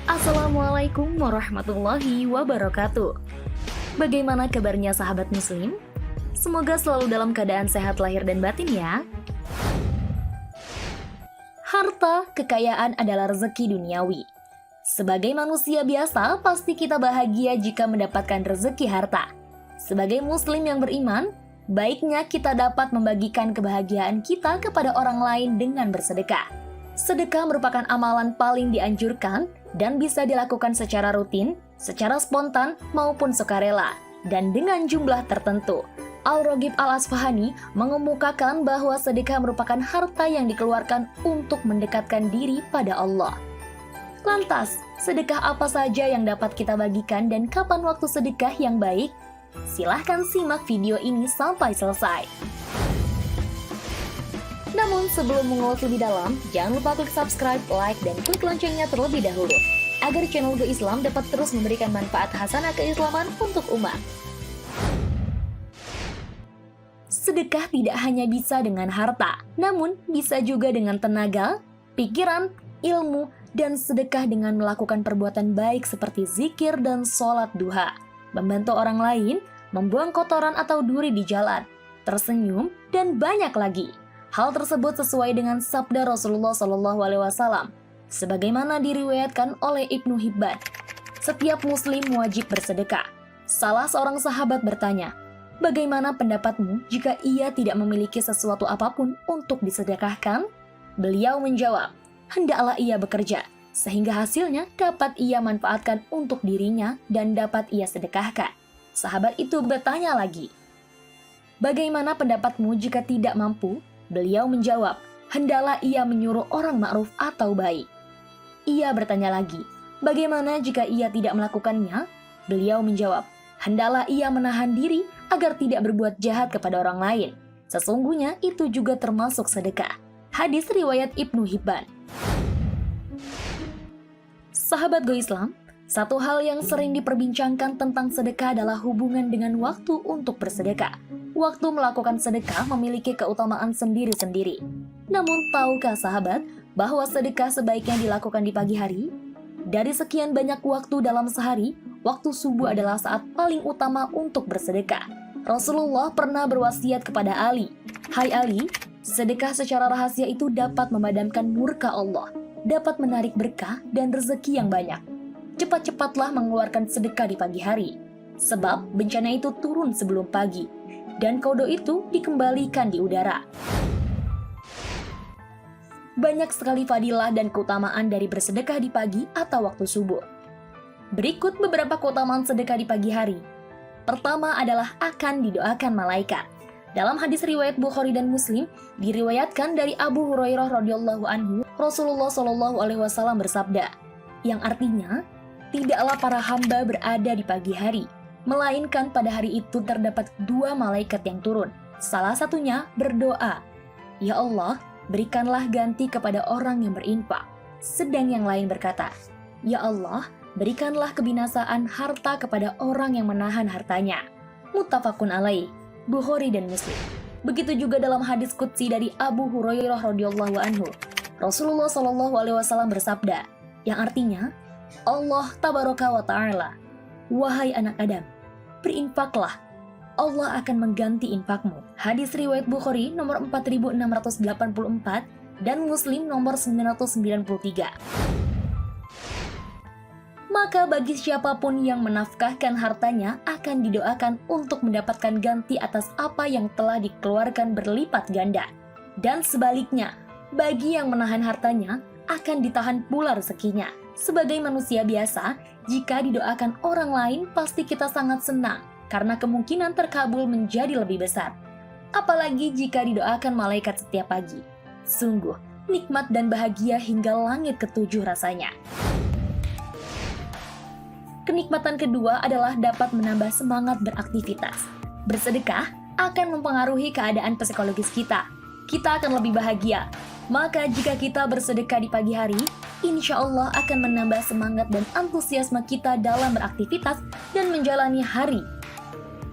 Assalamualaikum warahmatullahi wabarakatuh. Bagaimana kabarnya sahabat muslim? Semoga selalu dalam keadaan sehat lahir dan batin ya. Harta, kekayaan adalah rezeki duniawi. Sebagai manusia biasa, pasti kita bahagia jika mendapatkan rezeki harta. Sebagai muslim yang beriman, baiknya kita dapat membagikan kebahagiaan kita kepada orang lain dengan bersedekah. Sedekah merupakan amalan paling dianjurkan dan bisa dilakukan secara rutin, secara spontan maupun sukarela, dan dengan jumlah tertentu. Al-Raghib Al-Asfahani mengemukakan bahwa sedekah merupakan harta yang dikeluarkan untuk mendekatkan diri pada Allah. Lantas, sedekah apa saja yang dapat kita bagikan dan kapan waktu sedekah yang baik? Silahkan simak video ini sampai selesai. Namun sebelum mengulas lebih dalam, jangan lupa klik subscribe, like, dan klik loncengnya terlebih dahulu, agar channel Go Islam dapat terus memberikan manfaat hasanah keislaman untuk umat. Sedekah tidak hanya bisa dengan harta, namun bisa juga dengan tenaga, pikiran, ilmu, dan sedekah dengan melakukan perbuatan baik seperti zikir dan sholat duha, membantu orang lain, membuang kotoran atau duri di jalan, tersenyum, dan banyak lagi. Hal tersebut sesuai dengan sabda Rasulullah SAW, sebagaimana diriwayatkan oleh Ibnu Hibban. Setiap muslim wajib bersedekah. Salah seorang sahabat bertanya, "Bagaimana pendapatmu jika ia tidak memiliki sesuatu apapun untuk disedekahkan?" Beliau menjawab, "Hendaklah ia bekerja, sehingga hasilnya dapat ia manfaatkan untuk dirinya dan dapat ia sedekahkan." Sahabat itu bertanya lagi, "Bagaimana pendapatmu jika tidak mampu?" Beliau menjawab, "Hendaklah ia menyuruh orang ma'ruf atau baik." Ia bertanya lagi, "Bagaimana jika ia tidak melakukannya?" Beliau menjawab, "Hendaklah ia menahan diri agar tidak berbuat jahat kepada orang lain. Sesungguhnya itu juga termasuk sedekah." Hadis riwayat Ibnu Hibban. Sahabat Go Islam, satu hal yang sering diperbincangkan tentang sedekah adalah hubungan dengan waktu untuk bersedekah. Waktu melakukan sedekah memiliki keutamaan sendiri-sendiri. Namun tahukah sahabat bahwa sedekah sebaiknya dilakukan di pagi hari? Dari sekian banyak waktu dalam sehari, waktu subuh adalah saat paling utama untuk bersedekah. Rasulullah pernah berwasiat kepada Ali, "Hai Ali, sedekah secara rahasia itu dapat memadamkan murka Allah, dapat menarik berkah dan rezeki yang banyak. Cepat-cepatlah mengeluarkan sedekah di pagi hari, sebab bencana itu turun sebelum pagi, dan kodo itu dikembalikan di udara." Banyak sekali fadilah dan keutamaan dari bersedekah di pagi atau waktu subuh. Berikut beberapa keutamaan sedekah di pagi hari. Pertama adalah akan didoakan malaikat. Dalam hadis riwayat Bukhari dan Muslim, diriwayatkan dari Abu Hurairah radhiyallahu anhu, Rasulullah SAW bersabda, yang artinya, tidaklah para hamba berada di pagi hari, melainkan pada hari itu terdapat dua malaikat yang turun. Salah satunya berdoa, "Ya Allah, berikanlah ganti kepada orang yang berinfak." Sedang yang lain berkata, "Ya Allah, berikanlah kebinasaan harta kepada orang yang menahan hartanya." Muttafaqun alaih, Bukhari dan Muslim. Begitu juga dalam hadis qudsi dari Abu Hurairah radhiyallahu anhu, Rasulullah SAW bersabda, yang artinya, Allah tabaraka wa ta'ala, "Wahai anak Adam, berinfaklah, Allah akan mengganti infakmu." Hadis riwayat Bukhari nomor 4684 dan Muslim nomor 993. Maka bagi siapapun yang menafkahkan hartanya akan didoakan untuk mendapatkan ganti atas apa yang telah dikeluarkan berlipat ganda. Dan sebaliknya, bagi yang menahan hartanya akan ditahan pula rezekinya. Sebagai manusia biasa, jika didoakan orang lain pasti kita sangat senang, karena kemungkinan terkabul menjadi lebih besar. Apalagi jika didoakan malaikat setiap pagi. Sungguh, nikmat dan bahagia hingga langit ketujuh rasanya. Kenikmatan kedua adalah dapat menambah semangat beraktivitas. Bersedekah akan mempengaruhi keadaan psikologis kita. Kita akan lebih bahagia. Maka jika kita bersedekah di pagi hari, insya Allah akan menambah semangat dan antusiasme kita dalam beraktivitas dan menjalani hari.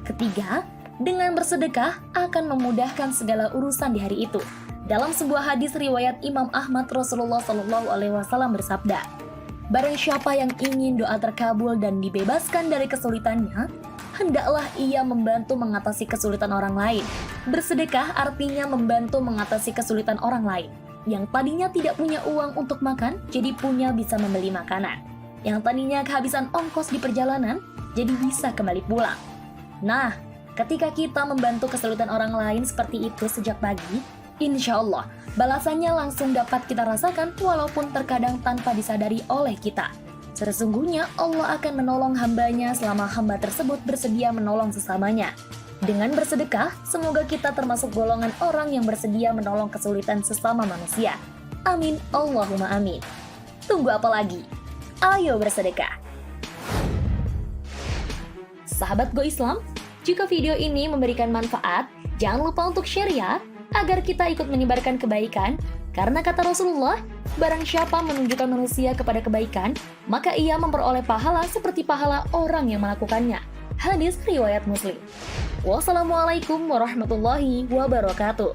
Ketiga, dengan bersedekah akan memudahkan segala urusan di hari itu. Dalam sebuah hadis riwayat Imam Ahmad, Rasulullah SAW bersabda, Barang siapa yang ingin doa terkabul dan dibebaskan dari kesulitannya, hendaklah ia membantu mengatasi kesulitan orang lain. Bersedekah artinya membantu mengatasi kesulitan orang lain. Yang tadinya tidak punya uang untuk makan, jadi punya bisa membeli makanan. Yang tadinya kehabisan ongkos di perjalanan, jadi bisa kembali pulang. Nah, ketika kita membantu kesulitan orang lain seperti itu sejak pagi, insya Allah, balasannya langsung dapat kita rasakan walaupun terkadang tanpa disadari oleh kita. Sesungguhnya Allah akan menolong hambanya selama hamba tersebut bersedia menolong sesamanya. Dengan bersedekah, semoga kita termasuk golongan orang yang bersedia menolong kesulitan sesama manusia. Amin, Allahumma amin. Tunggu apa lagi? Ayo bersedekah. Sahabat Go Islam, jika video ini memberikan manfaat, jangan lupa untuk share ya, agar kita ikut menyebarkan kebaikan. Karena kata Rasulullah, barang siapa menunjukkan manusia kepada kebaikan, maka ia memperoleh pahala seperti pahala orang yang melakukannya. Hadis riwayat Muslim. Wassalamualaikum warahmatullahi wabarakatuh.